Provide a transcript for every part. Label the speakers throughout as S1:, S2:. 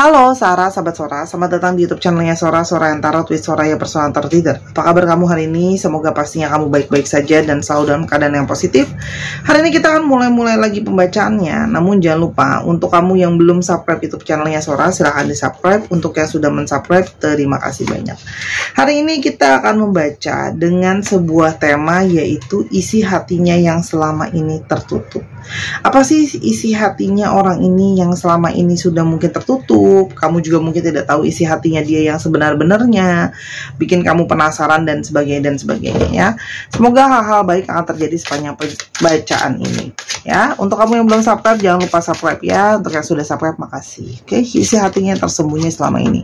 S1: Halo Sarah, sahabat Sora, selamat datang di YouTube channelnya Sora, Sora yang Tarot with Soraya Personal Tarot Reader. Apa kabar kamu hari ini? Semoga pastinya kamu baik-baik saja dan selalu dalam keadaan yang positif. Hari ini kita akan mulai lagi pembacaannya. Namun jangan lupa, untuk kamu yang belum subscribe YouTube channelnya Sora, silahkan di subscribe. Untuk yang sudah mensubscribe, terima kasih banyak. Hari ini kita akan membaca dengan sebuah tema, yaitu isi hatinya yang selama ini tertutup. Apa sih isi hatinya orang ini yang selama ini sudah mungkin tertutup? Kamu juga mungkin tidak tahu isi hatinya dia yang sebenar-benarnya, bikin kamu penasaran dan sebagainya ya. Semoga hal-hal baik akan terjadi sepanjang bacaan ini ya. Untuk kamu yang belum subscribe, jangan lupa subscribe ya. Untuk yang sudah subscribe, makasih. Oke, isi hatinya yang tersembunyi selama ini.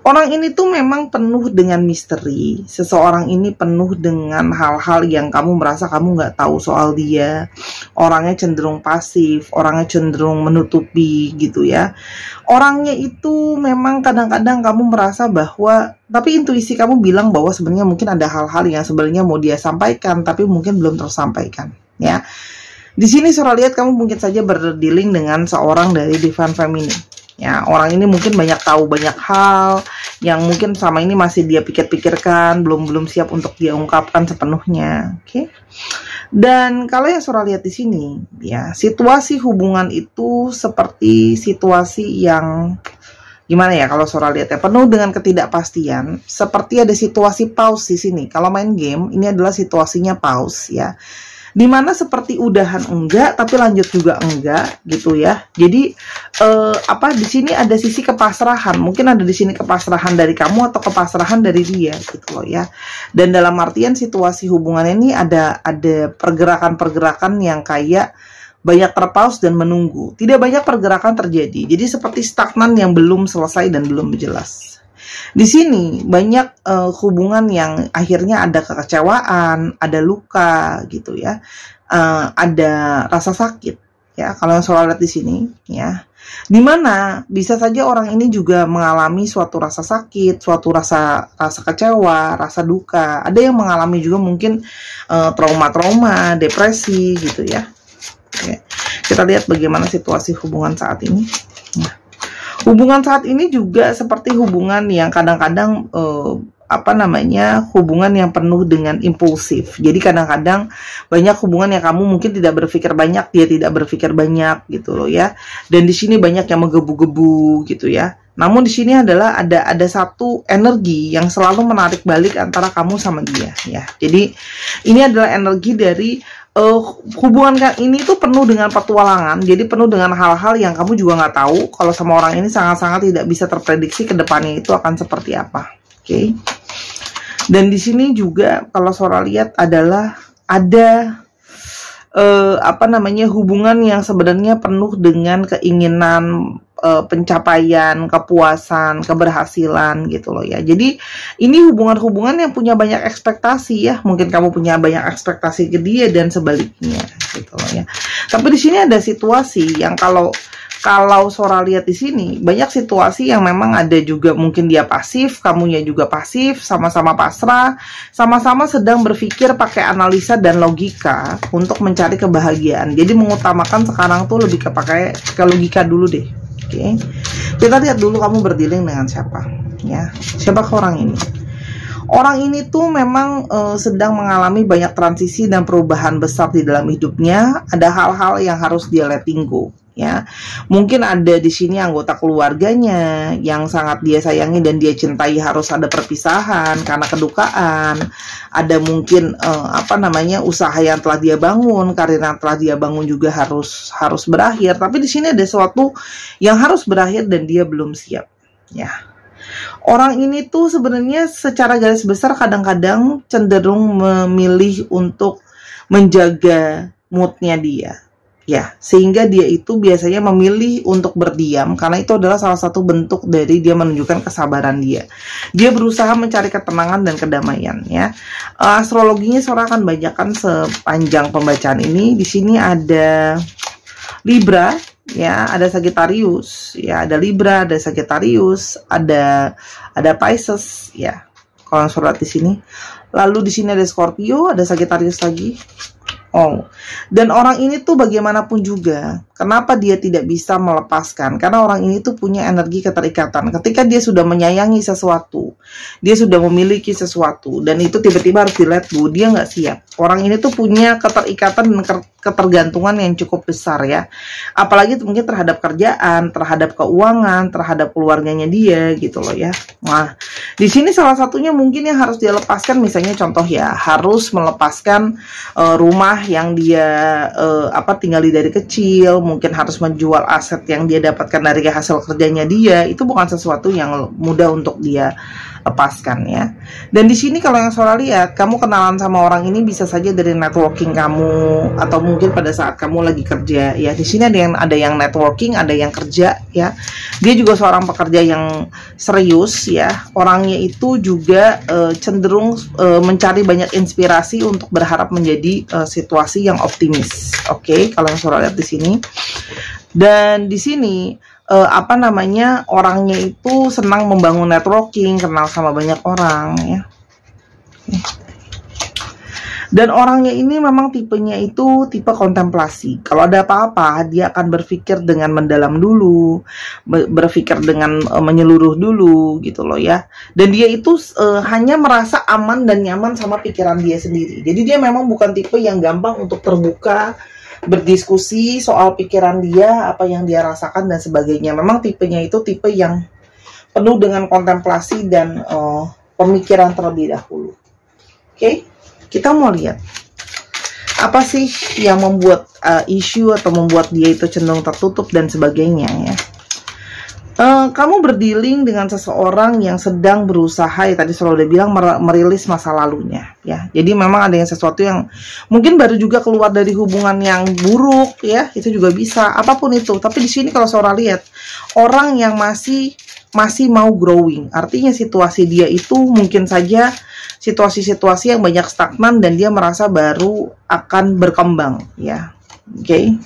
S1: Orang ini tuh memang penuh dengan misteri. Seseorang ini penuh dengan hal-hal yang kamu merasa kamu nggak tahu soal dia. Orangnya cenderung pasif, orangnya cenderung menutupi gitu ya. Orangnya itu memang kadang-kadang kamu merasa bahwa, tapi intuisi kamu bilang bahwa sebenarnya mungkin ada hal-hal yang sebenarnya mau dia sampaikan, tapi mungkin belum tersampaikan ya. Di sini Sora lihat kamu mungkin saja berdealing dengan seorang dari Divine Feminine. Ya, orang ini mungkin banyak tahu banyak hal yang mungkin sama ini masih dia pikir-pikirkan, belum siap untuk dia ungkapkan sepenuhnya. Oke. Dan kalau yang Sora lihat di sini, ya, situasi hubungan itu seperti situasi yang gimana ya kalau Sora lihat ya, penuh dengan ketidakpastian, seperti ada situasi pause di sini. Kalau main game, ini adalah situasinya pause ya. Dimana seperti udahan enggak, tapi lanjut juga enggak gitu ya. Jadi di sini ada sisi kepasrahan. Mungkin ada di sini kepasrahan dari kamu atau kepasrahan dari dia gitu loh ya. Dan dalam artian situasi hubungan ini ada pergerakan-pergerakan yang kayak banyak terpaus dan menunggu. Tidak banyak pergerakan terjadi. Jadi seperti stagnan yang belum selesai dan belum jelas. Di sini banyak hubungan yang akhirnya ada kekecewaan, ada luka gitu ya, ada rasa sakit ya. Kalau yang Sora lihat di sini ya, dimana bisa saja orang ini juga mengalami suatu rasa sakit, suatu rasa kecewa, rasa duka. Ada yang mengalami juga mungkin trauma-trauma, depresi gitu ya. Oke. Kita lihat bagaimana situasi hubungan saat ini. Nah. Hubungan saat ini juga seperti hubungan yang kadang-kadang hubungan yang penuh dengan impulsif. Jadi kadang-kadang banyak hubungan yang kamu mungkin tidak berpikir banyak, dia tidak berpikir banyak gitu loh ya. Dan di sini banyak yang menggebu-gebu gitu ya. Namun di sini adalah ada satu energi yang selalu menarik balik antara kamu sama dia ya. Jadi ini adalah energi dari hubungan ini tuh penuh dengan petualangan, jadi penuh dengan hal-hal yang kamu juga nggak tahu. Kalau sama orang ini sangat-sangat tidak bisa terprediksi ke depannya itu akan seperti apa. Oke. Dan di sini juga kalau Sora lihat adalah ada hubungan yang sebenarnya penuh dengan keinginan pencapaian, kepuasan, keberhasilan gitu loh ya. Jadi ini hubungan-hubungan yang punya banyak ekspektasi ya. Mungkin kamu punya banyak ekspektasi ke dia dan sebaliknya gitu loh ya. Tapi di sini ada situasi yang kalau Sora lihat di sini banyak situasi yang memang ada juga mungkin dia pasif, kamunya juga pasif, sama-sama pasrah, sama-sama sedang berpikir pakai analisa dan logika untuk mencari kebahagiaan. Jadi mengutamakan sekarang tuh lebih ke logika dulu deh. Oke. Kita lihat dulu kamu berdealing dengan siapa ya. Siapa orang ini? Orang ini tuh memang sedang mengalami banyak transisi dan perubahan besar di dalam hidupnya. Ada hal-hal yang harus dia letting go ya. Mungkin ada di sini anggota keluarganya yang sangat dia sayangi dan dia cintai harus ada perpisahan karena kedukaan. Ada mungkin usaha yang telah dia bangun, karir yang telah dia bangun juga harus berakhir. Tapi di sini ada sesuatu yang harus berakhir dan dia belum siap ya. Orang ini tuh sebenarnya secara garis besar kadang-kadang cenderung memilih untuk menjaga moodnya dia ya, sehingga dia itu biasanya memilih untuk berdiam karena itu adalah salah satu bentuk dari dia menunjukkan kesabaran dia. Dia berusaha mencari ketenangan dan kedamaian ya. Astrologinya Sora akan bacakan sepanjang pembacaan ini. Di sini ada Libra ya, ada Sagittarius ya, ada Libra, ada Sagittarius, ada Pisces ya. Kalau Sora di sini. Lalu di sini ada Scorpio, ada Sagittarius lagi. Dan orang ini tuh bagaimanapun juga Kenapa dia tidak bisa melepaskan? Karena orang ini tuh punya energi keterikatan. Ketika dia sudah menyayangi sesuatu, dia sudah memiliki sesuatu, dan itu tiba-tiba harus di-let go, dia nggak siap. Orang ini tuh punya keterikatan dan ketergantungan yang cukup besar ya. Apalagi mungkin terhadap kerjaan, terhadap keuangan, terhadap keluarganya dia gitu loh ya. Nah, di sini salah satunya mungkin yang harus dia lepaskan, misalnya contoh ya, harus melepaskan rumah yang dia tinggali dari kecil, mungkin harus menjual aset yang dia dapatkan dari hasil kerjanya dia. Itu bukan sesuatu yang mudah untuk dia lepaskan ya. Dan di sini kalau yang Sora lihat, kamu kenalan sama orang ini bisa saja dari networking kamu, atau mungkin pada saat kamu lagi kerja ya. Di sini ada yang networking, ada yang kerja ya. Dia juga seorang pekerja yang serius ya. Orangnya itu juga cenderung mencari banyak inspirasi untuk berharap menjadi situasi yang optimis. Oke, kalau yang Sora lihat di sini. Dan di sini orangnya itu senang membangun networking, kenal sama banyak orang ya. Dan orangnya ini memang tipenya itu tipe kontemplasi. Kalau ada apa-apa, dia akan berpikir dengan mendalam dulu, berpikir dengan menyeluruh dulu gitu loh ya. Dan dia itu hanya merasa aman dan nyaman sama pikiran dia sendiri. Jadi dia memang bukan tipe yang gampang untuk terbuka, berdiskusi soal pikiran dia, apa yang dia rasakan dan sebagainya. Memang tipenya itu tipe yang penuh dengan kontemplasi dan pemikiran terlebih dahulu. Oke, kita mau lihat apa sih yang membuat isu atau membuat dia itu cenderung tertutup dan sebagainya ya. Kamu berdealing dengan seseorang yang sedang berusaha ya, tadi selalu udah bilang merilis masa lalunya ya. Jadi memang ada yang sesuatu yang mungkin baru juga keluar dari hubungan yang buruk ya, itu juga bisa, apapun itu. Tapi di sini kalau Sora lihat orang yang masih mau growing, artinya situasi dia itu mungkin saja situasi-situasi yang banyak stagnan dan dia merasa baru akan berkembang ya. Oke.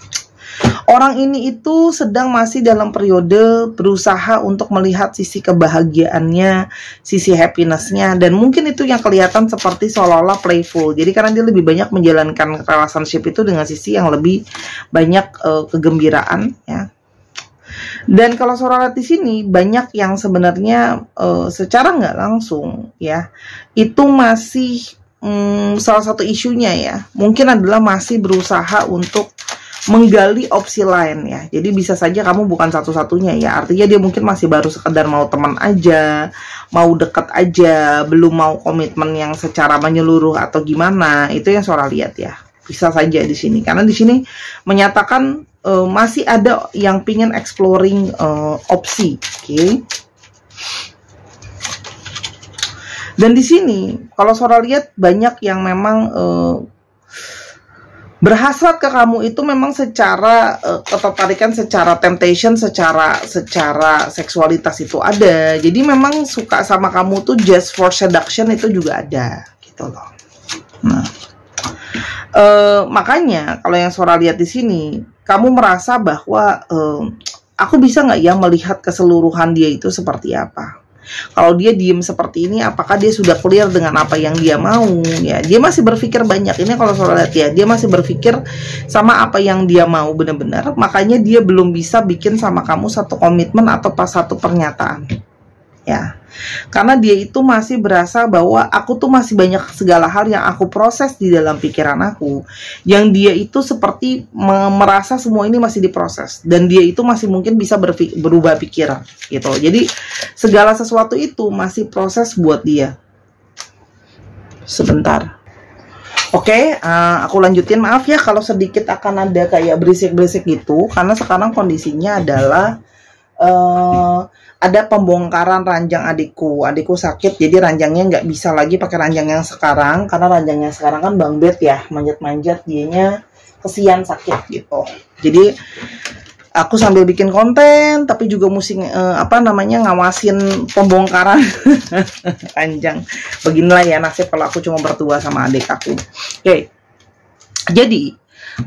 S1: Orang ini itu sedang masih dalam periode berusaha untuk melihat sisi kebahagiaannya, sisi happiness-nya, dan mungkin itu yang kelihatan seperti seolah-olah playful. Jadi karena dia lebih banyak menjalankan relationship itu dengan sisi yang lebih banyak kegembiraan ya. Dan kalau Sora lihat di sini banyak yang sebenarnya secara nggak langsung ya, itu masih salah satu isunya ya, mungkin adalah masih berusaha untuk menggali opsi lain ya. Jadi bisa saja kamu bukan satu-satunya ya. Artinya dia mungkin masih baru sekedar mau teman aja, mau dekat aja, belum mau komitmen yang secara menyeluruh atau gimana. Itu yang Sora lihat ya. Bisa saja di sini. Karena di sini menyatakan masih ada yang pingin exploring opsi. Oke. Dan di sini kalau Sora lihat banyak yang memang berhasrat ke kamu itu memang secara ketertarikan, secara temptation, secara seksualitas itu ada. Jadi memang suka sama kamu tuh just for seduction itu juga ada gitu loh. Nah, makanya kalau yang Sora lihat di sini, kamu merasa bahwa aku bisa nggak ya melihat keseluruhan dia itu seperti apa. Kalau dia diem seperti ini, apakah dia sudah clear dengan apa yang dia mau ya? Dia masih berpikir banyak. Ini kalau Sora lihat ya, dia masih berpikir sama apa yang dia mau benar-benar. Makanya dia belum bisa bikin sama kamu satu komitmen atau pas satu pernyataan ya. Karena dia itu masih berasa bahwa aku tuh masih banyak segala hal yang aku proses di dalam pikiran aku, yang dia itu seperti merasa semua ini masih diproses, dan dia itu masih mungkin bisa berubah pikiran gitu. Jadi segala sesuatu itu masih proses buat dia. Sebentar. Oke, aku lanjutin. Maaf ya kalau sedikit akan ada kayak berisik-berisik gitu, karena sekarang kondisinya adalah ada pembongkaran ranjang adikku sakit, jadi ranjangnya nggak bisa lagi pakai ranjang yang sekarang, karena ranjang yang sekarang kan Bang Bet ya, manjat-manjat, dianya kesian sakit gitu. Jadi aku sambil bikin konten tapi juga mesti ngawasin pembongkaran ranjang. Beginilah ya nasib kalau aku cuma berdua sama adik aku. Oke. Jadi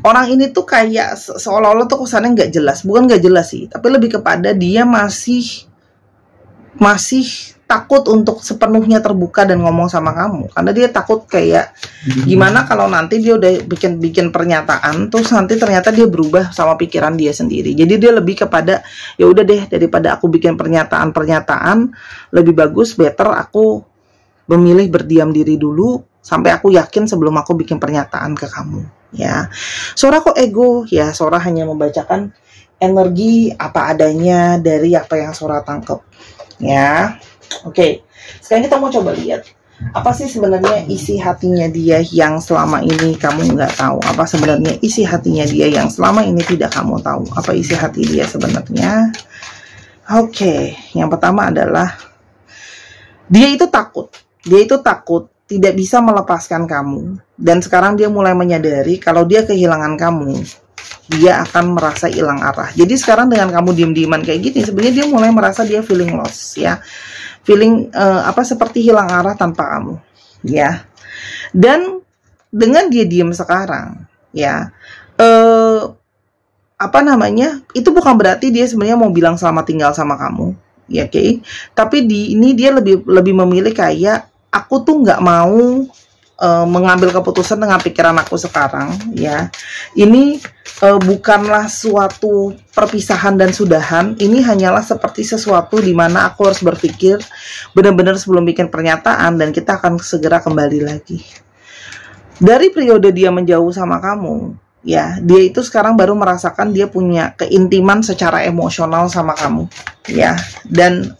S1: orang ini tuh kayak seolah-olah tuh kesannya nggak jelas. Bukan nggak jelas sih, tapi lebih kepada dia masih takut untuk sepenuhnya terbuka dan ngomong sama kamu, karena dia takut kayak gimana kalau nanti dia udah bikin pernyataan terus nanti ternyata dia berubah sama pikiran dia sendiri. Jadi dia lebih kepada ya udah deh, daripada aku bikin pernyataan lebih bagus better aku memilih berdiam diri dulu sampai aku yakin sebelum aku bikin pernyataan ke kamu. Ya, Sora kok ego ya, Sora hanya membacakan energi apa adanya dari apa yang Sora tangkap. Ya, oke. Sekarang kita mau coba lihat apa sih sebenarnya isi hatinya dia yang selama ini kamu nggak tahu. Apa sebenarnya isi hatinya dia yang selama ini tidak kamu tahu. Apa isi hati dia sebenarnya? Oke, yang pertama adalah dia itu takut. Dia itu takut tidak bisa melepaskan kamu. Dan sekarang dia mulai menyadari kalau dia kehilangan kamu, dia akan merasa hilang arah. Jadi sekarang dengan kamu diem-dieman kayak gini, sebenarnya dia mulai merasa dia feeling lost ya. Feeling seperti hilang arah tanpa kamu ya. Dan dengan dia diem sekarang ya, itu bukan berarti dia sebenarnya mau bilang selamat tinggal sama kamu ya, oke. Tapi ini dia lebih memilih kayak aku tuh nggak mau mengambil keputusan dengan pikiran aku sekarang ya. Ini bukanlah suatu perpisahan dan sudahan. Ini hanyalah seperti sesuatu di mana aku harus berpikir benar-benar sebelum bikin pernyataan, dan kita akan segera kembali lagi. Dari periode dia menjauh sama kamu ya, dia itu sekarang baru merasakan dia punya keintiman secara emosional sama kamu ya. Dan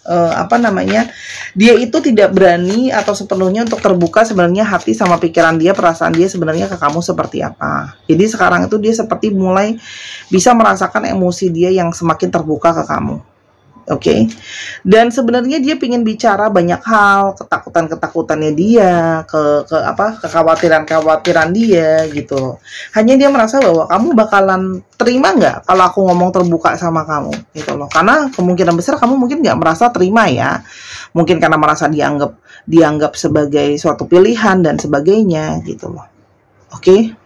S1: dia itu tidak berani atau sepenuhnya untuk terbuka sebenarnya hati sama pikiran dia, perasaan dia sebenarnya ke kamu seperti apa. Jadi sekarang itu dia seperti mulai bisa merasakan emosi dia yang semakin terbuka ke kamu. Oke. Dan sebenarnya dia ingin bicara banyak hal, ketakutannya dia, kekhawatiran dia gitu. Hanya dia merasa bahwa kamu bakalan terima nggak kalau aku ngomong terbuka sama kamu gitu loh. Karena kemungkinan besar kamu mungkin nggak merasa terima ya. Mungkin karena merasa dianggap sebagai suatu pilihan dan sebagainya gitu loh. Oke.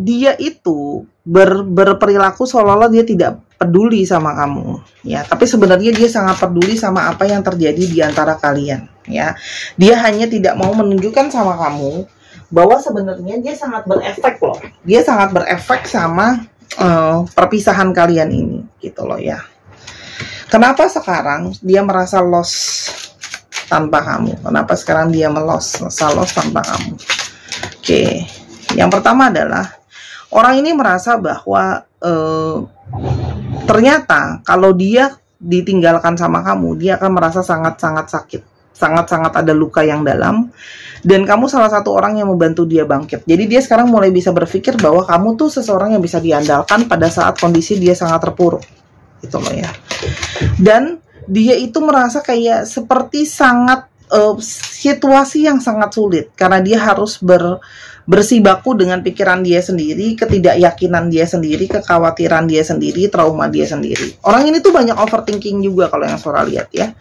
S1: Dia itu berperilaku seolah-olah dia tidak peduli sama kamu ya, tapi sebenarnya dia sangat peduli sama apa yang terjadi di antara kalian ya. Dia hanya tidak mau menunjukkan sama kamu bahwa sebenarnya dia sangat berefek loh. Dia sangat berefek sama perpisahan kalian ini gitu loh ya. Kenapa sekarang dia merasa lost tanpa kamu? Kenapa sekarang dia merasa lost tanpa kamu? Oke. Yang pertama adalah orang ini merasa bahwa ternyata kalau dia ditinggalkan sama kamu, dia akan merasa sangat-sangat sakit, sangat-sangat ada luka yang dalam, dan kamu salah satu orang yang membantu dia bangkit. Jadi dia sekarang mulai bisa berpikir bahwa kamu tuh seseorang yang bisa diandalkan pada saat kondisi dia sangat terpuruk, gitu loh ya. Dan dia itu merasa kayak seperti sangat situasi yang sangat sulit karena dia harus bersibaku dengan pikiran dia sendiri, ketidakyakinan dia sendiri, kekhawatiran dia sendiri, trauma dia sendiri. Orang ini tuh banyak overthinking juga kalau yang Sora lihat ya.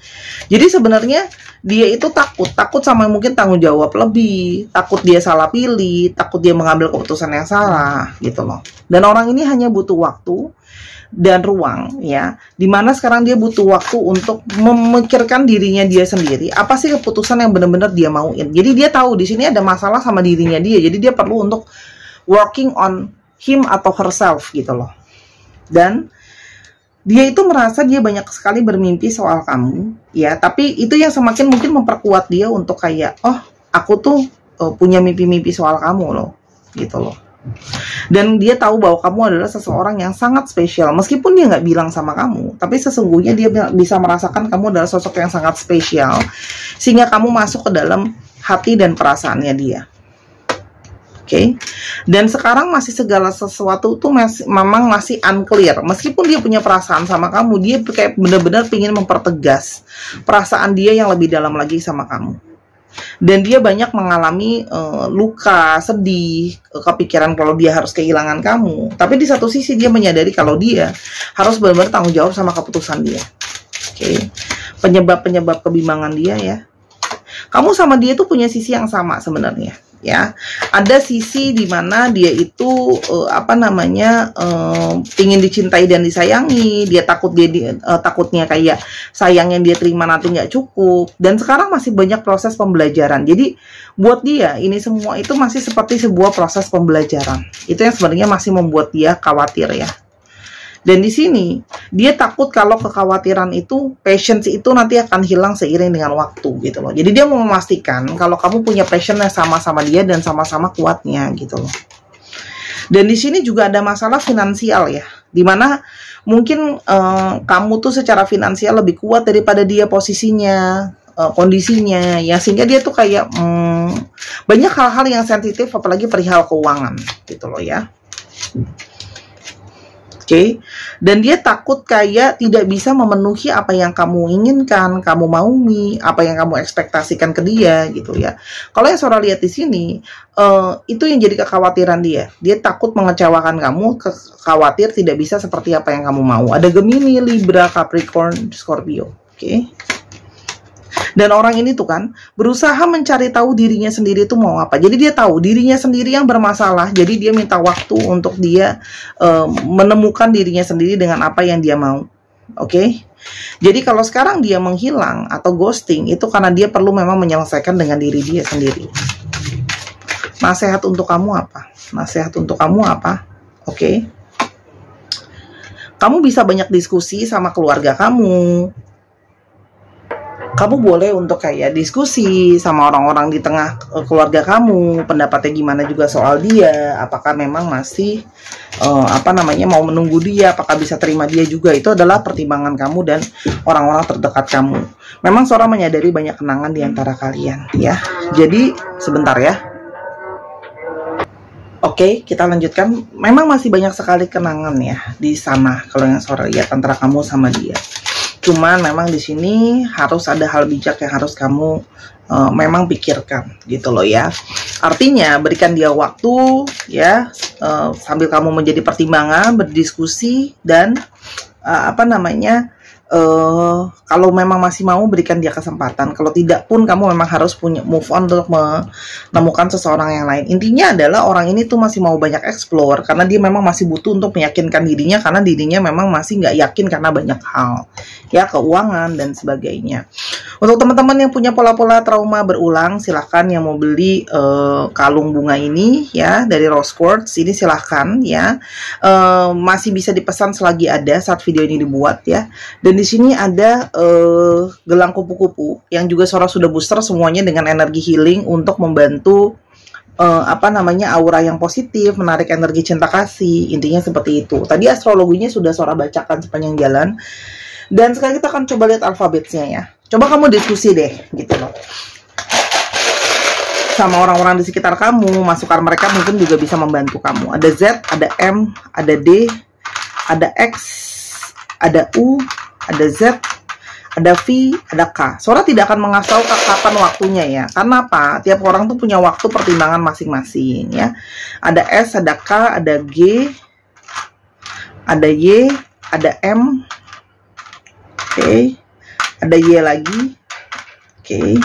S1: Jadi sebenarnya dia itu takut sama mungkin tanggung jawab lebih, takut dia salah pilih, takut dia mengambil keputusan yang salah gitu loh. Dan orang ini hanya butuh waktu dan ruang ya, dimana sekarang dia butuh waktu untuk memikirkan dirinya dia sendiri, apa sih keputusan yang benar-benar dia mauin. Jadi dia tahu di sini ada masalah sama dirinya dia, jadi dia perlu untuk working on him atau herself gitu loh. Dan dia itu merasa dia banyak sekali bermimpi soal kamu ya, tapi itu yang semakin mungkin memperkuat dia untuk kayak, oh aku tuh punya mimpi-mimpi soal kamu loh gitu loh. Dan dia tahu bahwa kamu adalah seseorang yang sangat spesial. Meskipun dia nggak bilang sama kamu, tapi sesungguhnya dia bisa merasakan kamu adalah sosok yang sangat spesial, sehingga kamu masuk ke dalam hati dan perasaannya dia. Oke. Dan sekarang masih segala sesuatu tuh memang masih unclear. Meskipun dia punya perasaan sama kamu, dia kayak benar-benar ingin mempertegas perasaan dia yang lebih dalam lagi sama kamu. Dan dia banyak mengalami luka, sedih, kepikiran kalau dia harus kehilangan kamu. Tapi di satu sisi dia menyadari kalau dia harus benar-benar tanggung jawab sama keputusan dia. Oke. Penyebab-penyebab kebimbangan dia ya. Kamu sama dia tuh punya sisi yang sama sebenarnya. ya. Ada sisi di mana dia itu ingin dicintai dan disayangi, dia takutnya kayak sayang yang dia terima nanti nggak cukup, dan sekarang masih banyak proses pembelajaran. Jadi buat dia ini semua itu masih seperti sebuah proses pembelajaran. Itu yang sebenarnya masih membuat dia khawatir ya. Dan di sini dia takut kalau kekhawatiran itu, passion itu nanti akan hilang seiring dengan waktu gitu loh. Jadi dia mau memastikan kalau kamu punya passion yang sama-sama dia dan sama-sama kuatnya gitu loh. Dan di sini juga ada masalah finansial ya, dimana mungkin kamu tuh secara finansial lebih kuat daripada dia posisinya, kondisinya ya, sehingga dia tuh kayak banyak hal-hal yang sensitif, apalagi perihal keuangan gitu loh ya. Oke, dan dia takut kayak tidak bisa memenuhi apa yang kamu inginkan, kamu maui, apa yang kamu ekspektasikan ke dia gitu ya. Kalau yang Sora lihat di sini, itu yang jadi kekhawatiran dia. Dia takut mengecewakan kamu, khawatir tidak bisa seperti apa yang kamu mau. Ada Gemini, Libra, Capricorn, Scorpio. Oke. Dan orang ini tuh kan berusaha mencari tahu dirinya sendiri tuh mau apa. Jadi dia tahu dirinya sendiri yang bermasalah. Jadi dia minta waktu untuk dia menemukan dirinya sendiri dengan apa yang dia mau. Oke. Jadi kalau sekarang dia menghilang atau ghosting, itu karena dia perlu memang menyelesaikan dengan diri dia sendiri. Nasihat untuk kamu apa? Nasihat untuk kamu apa? Oke. Kamu bisa banyak diskusi sama keluarga kamu. Kamu boleh untuk kayak diskusi sama orang-orang di tengah keluarga kamu, pendapatnya gimana juga soal dia, apakah memang masih mau menunggu dia, apakah bisa terima dia juga. Itu adalah pertimbangan kamu dan orang-orang terdekat kamu. Memang Sora menyadari banyak kenangan di antara kalian ya. Jadi sebentar ya. Oke, kita lanjutkan. Memang masih banyak sekali kenangan ya di sana kalau yang Sora lihat antara kamu sama dia. Cuman memang di sini harus ada hal bijak yang harus kamu memang pikirkan gitu loh ya. Artinya berikan dia waktu ya, sambil kamu menjadi pertimbangan, berdiskusi, dan kalau memang masih mau, berikan dia kesempatan. Kalau tidak pun kamu memang harus punya move on untuk menemukan seseorang yang lain. Intinya adalah orang ini tuh masih mau banyak explore, karena dia memang masih butuh untuk meyakinkan dirinya, karena dirinya memang masih nggak yakin karena banyak hal ya, keuangan dan sebagainya. Untuk teman-teman yang punya pola-pola trauma berulang, silahkan yang mau beli kalung bunga ini ya dari Rose Quartz ini, silahkan ya, masih bisa dipesan selagi ada saat video ini dibuat ya. Dan di sini ada gelang kupu-kupu yang juga Sora sudah booster semuanya dengan energi healing untuk membantu aura yang positif, menarik energi cinta kasih. Intinya seperti itu. Tadi astrologinya sudah Sora bacakan sepanjang jalan. Dan sekarang kita akan coba lihat alfabetnya ya. Coba kamu diskusi deh gitu loh sama orang-orang di sekitar kamu. Masukan mereka mungkin juga bisa membantu kamu. Ada Z, ada M, ada D, ada X, ada U, ada Z, ada V, ada K. Sora tidak akan mengasal kapan waktunya ya. Karena apa? Tiap orang tuh punya waktu pertimbangan masing-masing ya. Ada S, ada K, ada G, ada Y, ada M. Oke. Ada Y lagi. Oke.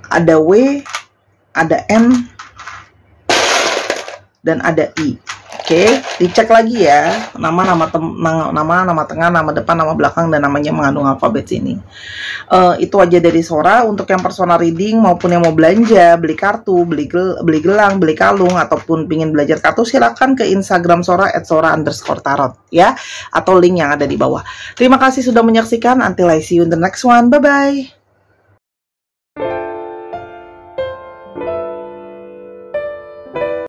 S1: Ada W, ada N, dan ada I. Oke, dicek lagi ya, nama tengah, nama depan, nama belakang, dan namanya mengandung alfabet sini. Itu aja dari Sora. Untuk yang personal reading maupun yang mau belanja, beli kartu, beli gelang, beli kalung, ataupun pingin belajar kartu, silakan ke Instagram Sora @sora_tarot ya, atau link yang ada di bawah. Terima kasih sudah menyaksikan. Until I see you in the next one. Bye bye.